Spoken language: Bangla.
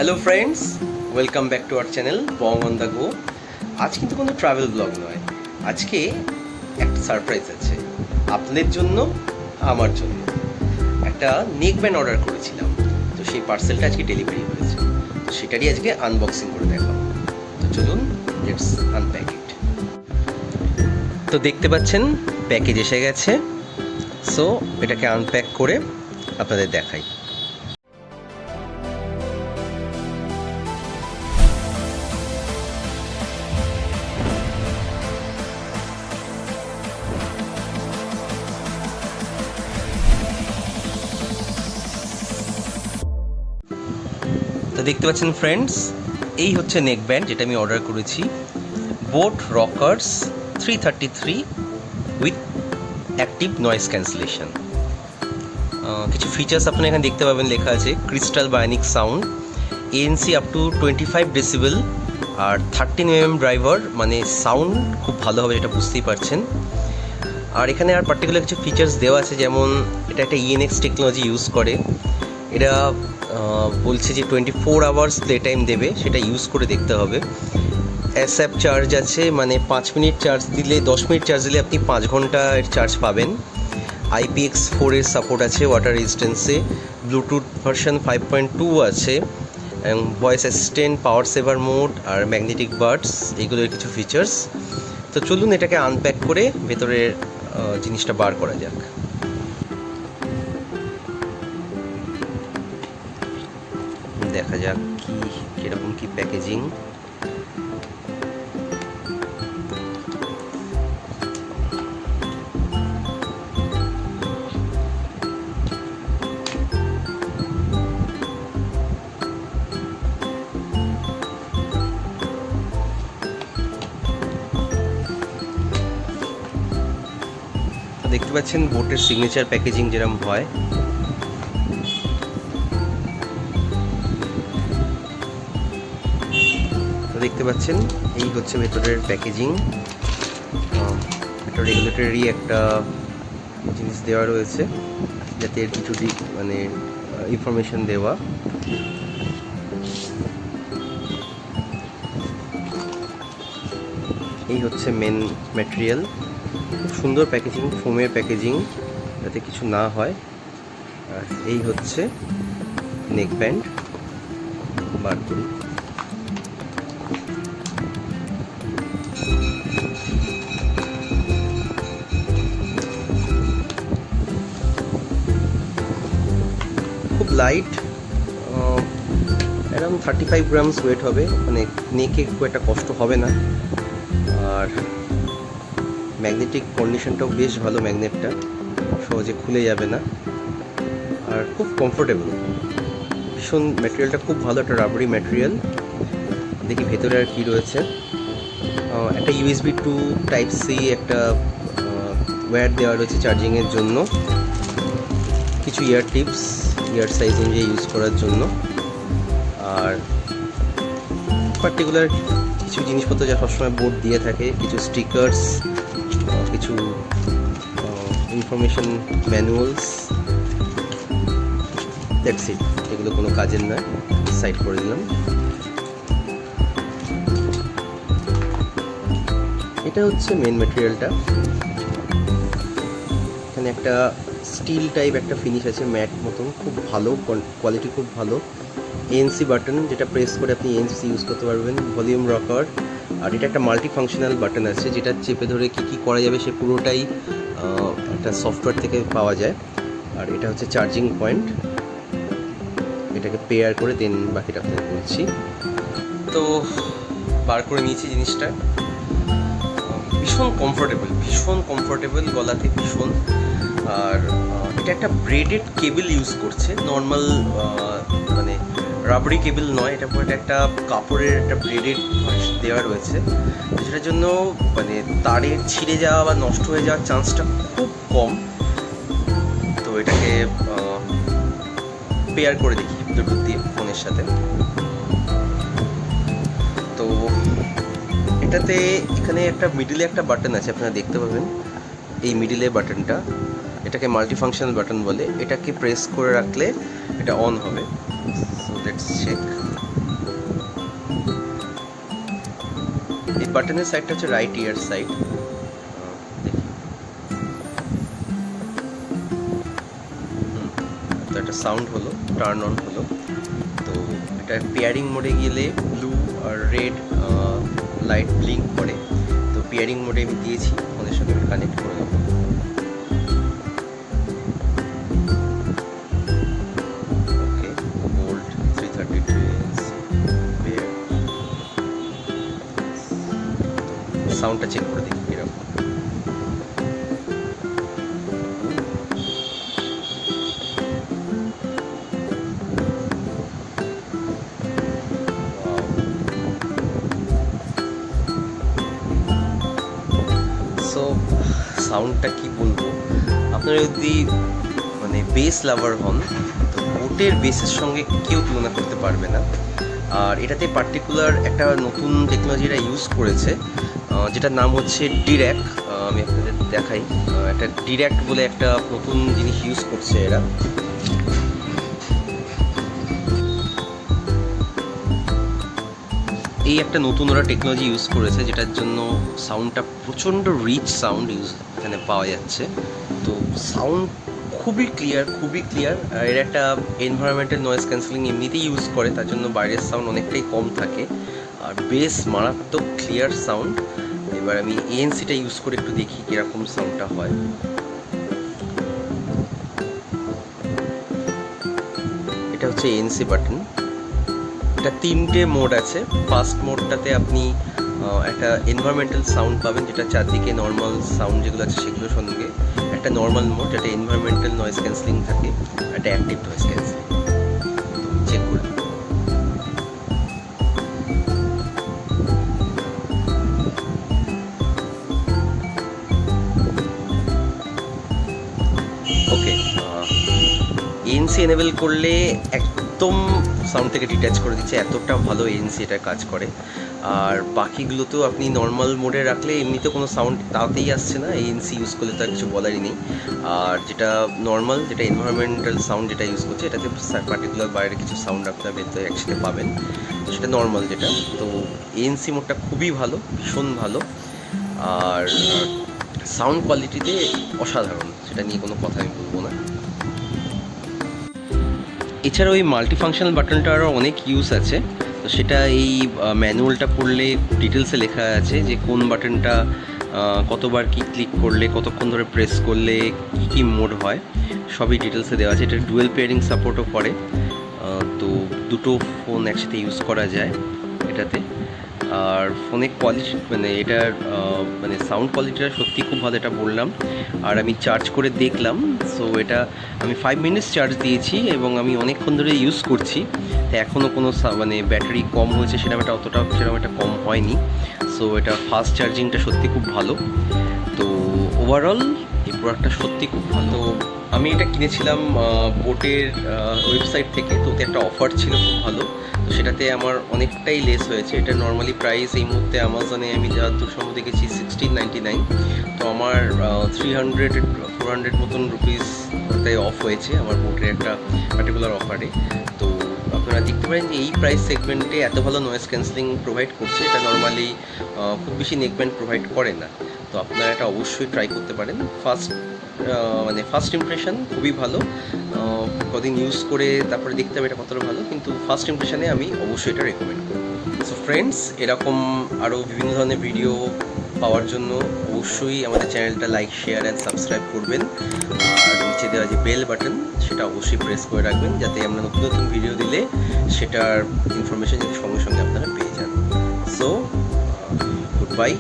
Hello friends, welcome back to our channel Bong on the go. আজ কিন্তু কোনো ট্রাভেল ব্লগ নয়, আজকে একটা সারপ্রাইজ আছে আপনাদের জন্য, আমার জন্য। একটা নেক ব্যান্ড অর্ডার করেছিলাম, তো সেই পার্সেলটা আজকে ডেলিভারি হয়েছে, তো সেটারই আজকে আনবক্সিং করে দেখাবো। তো চলুন, লেটস আনপ্যাক ইট। তো দেখতে পাচ্ছেন প্যাকেজ এসে গেছে, সো এটাকে আনপ্যাক করে আপনাদের দেখাই। তো দেখতে পাচ্ছেন ফ্রেন্ডস, এই হচ্ছে নেক ব্যান্ড যেটা আমি অর্ডার করেছি, boAt Rockerz 333 with active noise cancellation. কিছু ফিচার্স আপনারা এখানে দেখতে পাবেন, লেখা আছে crystal bionic sound, ANC up to 25 decibel, আর 13mm ড্রাইভার, মানে সাউন্ড খুব ভালো হবে, এটা বুঝতেই পারছেন। আর এখানে আর পার্টিকুলার কিছু ফিচার্স দেওয়া আছে, যেমন এটা একটা ENX টেকনোলজি ইউজ করে। এটা বলছে যে 24 আওয়ার্স প্লে টাইম দেবে, সেটা ইউজ করে দেখতে হবে। অ্যাসঅ্যাপ চার্জ আছে, মানে 5 মিনিট চার্জ দিলে, 10 মিনিট চার্জ দিলে আপনি 5 ঘন্টার চার্জ পাবেন। IPX4 এর সাপোর্ট আছে ওয়াটার রেজিস্ট্যান্সে। ব্লুটুথ ভার্সন 5.2 আছে, এবং ভয়েস অ্যাসিস্ট্যান্ট, পাওয়ার সেভার মোড, আর ম্যাগনেটিক বাডস, এইগুলোর কিছু ফিচার্স। তো চলুন এটাকে আনপ্যাক করে ভেতরের জিনিসটা বার করা যাক। দেখা যাক কিরকম কি প্যাকেজিং। দেখতে পাচ্ছেন বোটের সিগনেচার প্যাকেজিং যেরকম হয়। দেখতে পাচ্ছেন এই হচ্ছে ভেতরের প্যাকেজিং। একটা রেগুলেটরি একটা জিনিস দেওয়া রয়েছে, যাতে এর কিছু দিক মানে ইনফরমেশন দেওয়া। এই হচ্ছে মেন ম্যাটেরিয়াল, খুব সুন্দর প্যাকেজিং, ফোমের প্যাকেজিং, যাতে কিছু না হয়। আর এই হচ্ছে নেক ব্যান্ড, বার করি। খুব লাইট, এরকম 35 গ্রামস ওয়েট হবে, মানে নেকে খুব একটা কষ্ট হবে না। আর ম্যাগনেটিক কন্ডিশনটাও বেশ ভালো, ম্যাগনেটটা সহজে খুলে যাবে না, আর খুব কমফোর্টেবল, ভীষণ ম্যাটেরিয়ালটা খুব ভালো, একটা রাবারি ম্যাটেরিয়াল। দেখি ভেতরে আর কি রয়েছে। একটা USB to Type-C একটা ওয়্যার দেওয়া রয়েছে চার্জিংয়ের জন্য, কিছু ইয়ার টিপস, ইয়ার সাইজ অনুযায়ী ইউজ করার জন্য, আর পার্টিকুলার কিছু জিনিসপত্র যা সবসময় বোর্ড দিয়ে থাকে, কিছু স্টিকার্স, কিছু ইনফরমেশন ম্যানুয়ালস, দ্যাটস ইট। এগুলো কোনো কাজের নয়, সাইড করে দিলাম। এটা হচ্ছে মেন ম্যাটেরিয়ালটা। এখানে একটা স্টিল টাইপ একটা ফিনিশ আছে, ম্যাট মতন, খুব ভালো কোয়ালিটি, খুব ভালো। ANC বাটন, যেটা প্রেস করে আপনি ANC ইউজ করতে পারবেন। ভলিউম রকার, আর এটা একটা মাল্টি ফাংশনাল বাটন আছে, যেটা চেপে ধরে কী করা যাবে সে পুরোটাই একটা সফটওয়্যার থেকে পাওয়া যায়। আর এটা হচ্ছে চার্জিং পয়েন্ট, এটাকে পেয়ার করে দেন বাকিটা আপনাদের বলছি। তো বার করে নিয়েছি জিনিসটা, ভীষণ কমফোর্টেবল, গলাতে ভীষণ। আর এটা একটা ব্রেডেড কেবল ইউজ করছে, নর্মাল মানে রাবারি কেবল নয়, এটা পুরো একটা কাপড়ের একটা ব্রেডেড দেওয়া রয়েছে, যেটার জন্য মানে তারের ছিঁড়ে যাওয়া বা নষ্ট হয়ে যাওয়ার চান্সটা খুব কম। তো এটাকে পেয়ার করে দেখি ব্লুটুথ দিয়ে ফোনের সাথে। তো এটাতে এখানে একটা মিডিলে একটা বাটন আছে, আপনারা দেখতে পাবেন এই মিডিলে বাটনটা, এটাকে মাল্টি ফাংশনাল বাটন বলে। এটাকে প্রেস করে রাখলে এটা অন হবে। So let's check. বাটনের সাইডটা হচ্ছে রাইট ইয়ার সাইড। তো একটা সাউন্ড হলো, টার্ন অন হলো। তো এটা পেয়ারিং মোডে গেলে ব্লু আর রেড লাইট ব্লিঙ্ক করে। তো পেয়ারিং মোডে আমি দিয়েছি, ফোনের সঙ্গে আমি কানেক্ট করে দেবো। ওকে, বোল্ট 332 ANC পেয়ার। সাউন্ডটা চেক করে দেখি কিরকম। সো সাউন্ডটা কি বলবো, আপনারা যদি মানে বেস লাভার হন তো বোটের বেসের সঙ্গে কেউ তুলনা করতে পারবে না। আর এটাতে পার্টিকুলার একটা নতুন টেকনোলজি এরা ইউজ করেছে, যেটার নাম হচ্ছে ডিরেক। আমি আপনাদের দেখাই, একটা ডিরেক বলে একটা নতুন জিনিস ইউজ করছে এরা। এই একটা নতুন ওরা টেকনোলজি ইউজ করেছে, যেটার জন্য সাউন্ডটা প্রচণ্ড রিচ সাউন্ড এখানে পাওয়া যাচ্ছে। তো সাউন্ড খুবই ক্লিয়ার। আর এর একটা এনভায়রনমেন্টাল নয়েজ ক্যান্সেলিং এমনিতেই ইউজ করে, তার জন্য বাইরের সাউন্ড অনেকটাই কম থাকে। আর বেশ মারাত্মক ক্লিয়ার সাউন্ড। এবার আমি এএনসিটা ইউজ করে একটু দেখি কীরকম সাউন্ডটা হয়। এটা হচ্ছে এএনসি বাটন। এটা 3টে মোড আছে। ফার্স্ট মোডটাতে আপনি একটা এনভায়রনমেন্টাল সাউন্ড পাবেন, যেটা চারদিকে নর্মাল সাউন্ড যেগুলো আছে সেগুলোর সঙ্গে একটা নর্মাল মোড, যেটা এনভায়রনমেন্টাল নয়েজ ক্যান্সেলিং থাকে, একটা অ্যাক্টিভ নয়েজ ক্যান্সেলিং। চেক করুন। ওকে, এএনসি এনেবল করলে একদম সাউন্ড থেকে ডিট্যাচ করে দিচ্ছে, এতটা ভালো এএনসি এটা কাজ করে। আর বাকিগুলোতেও আপনি নর্মাল মোডে রাখলে এমনিতে কোনো সাউন্ড তাতেই আসছে না, এএনসি ইউজ করলে তো আর কিছু বলারই নেই। আর যেটা নর্মাল, যেটা এনভায়রনমেন্টাল সাউন্ড যেটা ইউজ করছে, এটাতে পার্টিকুলার বাইরে কিছু সাউন্ড আপনার ভেতরে একসাথে পাবেন, তো সেটা নর্মাল যেটা। তো এএনসি মোডটা খুবই ভালো, ভীষণ ভালো। আর সাউন্ড কোয়ালিটিতে অসাধারণ, সেটা নিয়ে কোনো কথা আমি বলবো না। এছাড়া ওই মাল্টিফাংশনাল বাটনটারও অনেক ইউজ আছে। তো সেটা এই ম্যানুয়ালটা পড়লে ডিটেলসে লেখা আছে যে কোন বাটনটা কতবার কি ক্লিক করলে, কতক্ষণ ধরে প্রেস করলে কী কী মোড হয়, সবই ডিটেলসে দেওয়া আছে। এটা ডুয়েল পেয়ারিং সাপোর্টও করে। তো দুটো ফোন একসাথে ইউজ করা যায় এটাতে। আর ফোনের কোয়ালিটি মানে এটার মানে সাউন্ড কোয়ালিটিটা সত্যি খুব ভালো, এটা বললাম। আর আমি চার্জ করে দেখলাম, সো এটা আমি 5 মিনিটস চার্জ দিয়েছি এবং আমি অনেকক্ষণ ধরে ইউজ করছি। তো এখনও কোনো মানে ব্যাটারি কম হয়েছে সেরকম একটা কম হয়নি। সো এটা ফাস্ট চার্জিংটা সত্যি খুব ভালো। তো ওভারঅল এই প্রোডাক্টটা সত্যি খুব ভালো। আমি এটা কিনেছিলাম বোটের ওয়েবসাইট থেকে। তো ওতে একটা অফার ছিল খুব ভালো, তো সেটাতে আমার অনেকটাই লেস হয়েছে। এটা নর্মালি প্রাইস এই মুহূর্তে অ্যামাজনে আমি যতদূর সম্ভব দেখেছি 1699। তো আমার 300-400 মতন রুপিস ওটাই অফ হয়েছে আমার বোটের একটা পার্টিকুলার অফারে। তো আপনারা দেখতে পারেন যে এই প্রাইস সেগমেন্টে এত ভালো নয়েজ ক্যান্সেলিং প্রোভাইড করছে, এটা নর্মালি খুব বেশি নেকব্যান্ড প্রোভাইড করে না। তো আপনারা এটা অবশ্যই ট্রাই করতে পারেন। ফার্স্ট ইমপ্রেশন খুবই ভালো, কদিন ইউজ করে তারপরে দেখতে হবে এটা কতটা ভালো, কিন্তু ফার্স্ট ইমপ্রেশনে আমি অবশ্যই এটা রেকমেন্ড করি। সো ফ্রেন্ডস, এরকম আরও বিভিন্ন ধরনের ভিডিও পাওয়ার জন্য অবশ্যই আমাদের চ্যানেলটা লাইক, শেয়ার অ্যান্ড সাবস্ক্রাইব করবেন। আর নিচে দেওয়া যে বেল বাটন সেটা অবশ্যই প্রেস করে রাখবেন, যাতে আমরা নতুন নতুন ভিডিও দিলে সেটার ইনফরমেশন যাতে সঙ্গে সঙ্গে আপনারা পেয়ে যান। So good bye.